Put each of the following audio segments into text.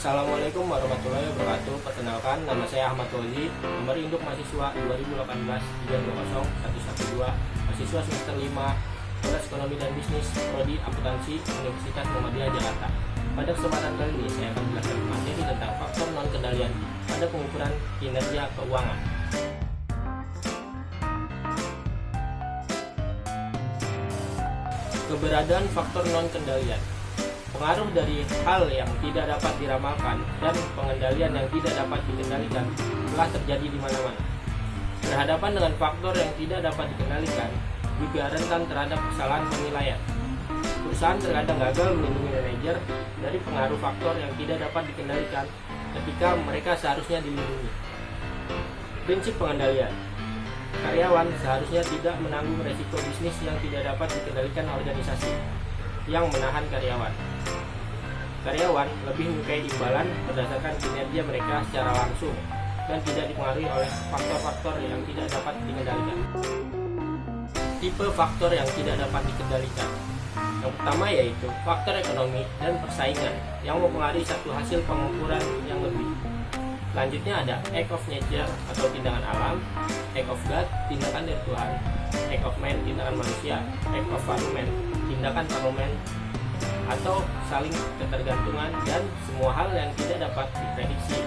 Assalamualaikum warahmatullahi wabarakatuh. Perkenalkan, nama saya Ahmad Fauzi, nomor induk mahasiswa 2018-320-112, mahasiswa semester 5, Fakultas Ekonomi dan Bisnis, Prodi Akuntansi, Universitas Muhammadiyah Jakarta. Pada kesempatan kali ini saya akan menjelaskan materi tentang faktor non-kendalian pada pengukuran kinerja keuangan. Keberadaan faktor non-kendalian, pengaruh dari hal yang tidak dapat diramalkan dan pengendalian yang tidak dapat dikendalikan telah terjadi di mana-mana. Berhadapan dengan faktor yang tidak dapat dikendalikan juga rentan terhadap kesalahan penilaian. Perusahaan terkadang gagal melindungi manajer dari pengaruh faktor yang tidak dapat dikendalikan ketika mereka seharusnya dilindungi. Prinsip pengendalian, karyawan seharusnya tidak menanggung resiko bisnis yang tidak dapat dikendalikan organisasi yang menahan karyawan. Karyawan lebih menyukai imbalan berdasarkan kinerja mereka secara langsung dan tidak dipengaruhi oleh faktor-faktor yang tidak dapat dikendalikan. Tipe faktor yang tidak dapat dikendalikan. Yang pertama yaitu faktor ekonomi dan persaingan yang mempengaruhi satu hasil pengukuran yang lebih. Selanjutnya ada act of nature atau tindakan alam, act of God, tindakan dari Tuhan, act of man, tindakan manusia, act of parliament, tindakan parlemen, atau saling ketergantungan dan semua hal yang tidak dapat diprediksi,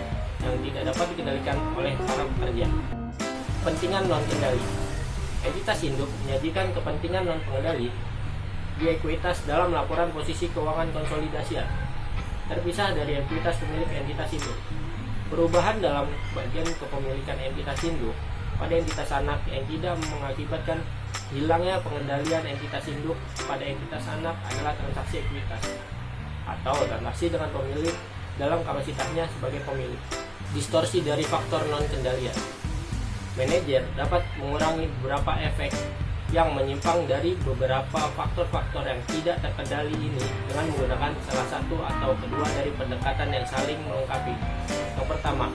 yang tidak dapat dikendalikan oleh para pekerja. Kepentingan non-kendali. Entitas induk menyajikan kepentingan non-pengendali di ekuitas dalam laporan posisi keuangan konsolidasian, terpisah dari ekuitas pemilik entitas induk. Perubahan dalam bagian kepemilikan entitas induk pada entitas anak yang tidak mengakibatkan hilangnya pengendalian entitas induk pada entitas anak adalah transaksi ekuitas atau transaksi dengan pemilik dalam kapasitasnya sebagai pemilik. Distorsi dari faktor non-kendalian. Manajer dapat mengurangi beberapa efek yang menyimpang dari beberapa faktor-faktor yang tidak terkendali ini dengan menggunakan salah satu atau kedua dari pendekatan yang saling melengkapi. Yang pertama,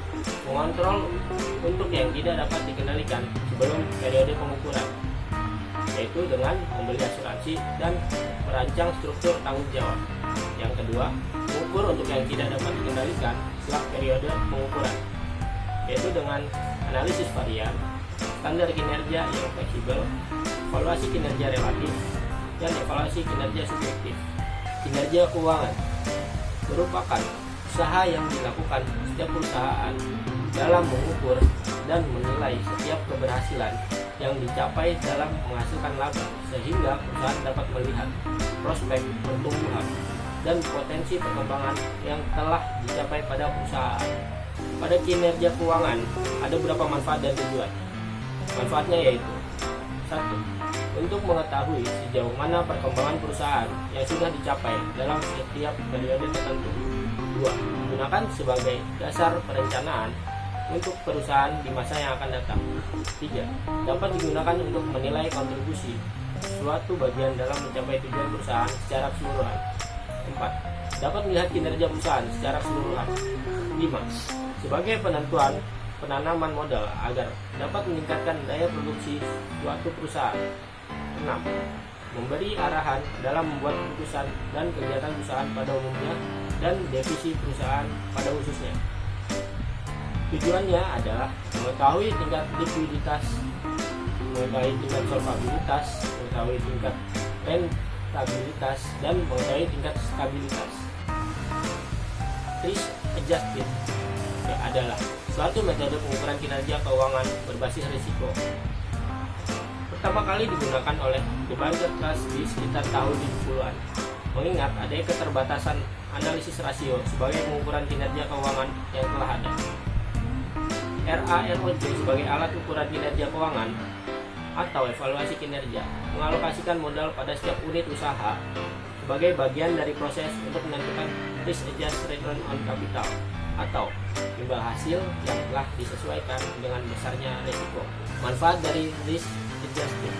mengontrol untuk yang tidak dapat dikendalikan sebelum periode pengukuran, yaitu dengan membeli asuransi dan merancang struktur tanggung jawab. Yang kedua, mengukur untuk yang tidak dapat dikendalikan setelah periode pengukuran, yaitu dengan analisis varian, standar kinerja yang fleksibel, evaluasi kinerja relatif, dan evaluasi kinerja subjektif. Kinerja keuangan merupakan usaha yang dilakukan setiap perusahaan dalam mengukur dan menilai setiap keberhasilan yang dicapai dalam menghasilkan laba, sehingga perusahaan dapat melihat prospek pertumbuhan dan potensi perkembangan yang telah dicapai pada perusahaan. Pada kinerja keuangan ada beberapa manfaat dan tujuan. Manfaatnya yaitu: 1. Untuk mengetahui sejauh mana perkembangan perusahaan yang sudah dicapai dalam setiap periode tertentu. 2. Digunakan sebagai dasar perencanaan untuk perusahaan di masa yang akan datang. 3. Dapat digunakan untuk menilai kontribusi suatu bagian dalam mencapai tujuan perusahaan secara keseluruhan. 4. Dapat melihat kinerja perusahaan secara keseluruhan. 5. Sebagai penanaman modal agar dapat meningkatkan daya produksi suatu perusahaan. 6. Memberi arahan dalam membuat keputusan dan kegiatan perusahaan pada umumnya dan divisi perusahaan pada khususnya. Tujuannya adalah mengetahui tingkat likuiditas, mengetahui tingkat solvabilitas, mengetahui tingkat rentabilitas, dan mengetahui tingkat stabilitas. Risk adjusted adalah suatu metode pengukuran kinerja keuangan berbasis risiko. Pertama kali digunakan oleh The Banker Trust di sekitar tahun 70-an. Mengingat adanya keterbatasan analisis rasio sebagai pengukuran kinerja keuangan yang telah ada. RAROC sebagai alat ukuran kinerja keuangan atau evaluasi kinerja mengalokasikan modal pada setiap unit usaha sebagai bagian dari proses untuk menentukan risk adjusted return on capital atau imbal hasil yang telah disesuaikan dengan besarnya risiko. Manfaat dari risk adjusted.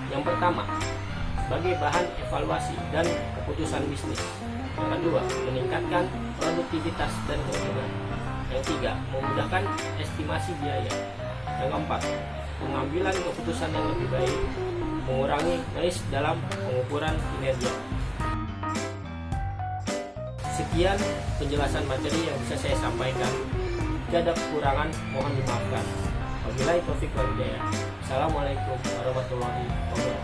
Yang pertama, sebagai bahan evaluasi dan keputusan bisnis. Yang kedua, meningkatkan produktivitas dan keuntungan. Yang tiga, memudahkan estimasi biaya. Yang keempat, pengambilan keputusan yang lebih baik, mengurangi risk dalam pengukuran kinerja. Sekian penjelasan materi yang bisa saya sampaikan. Jika ada kekurangan, mohon dimaafkan. Wabillahi taufiq wal hidayah. Assalamualaikum warahmatullahi wabarakatuh.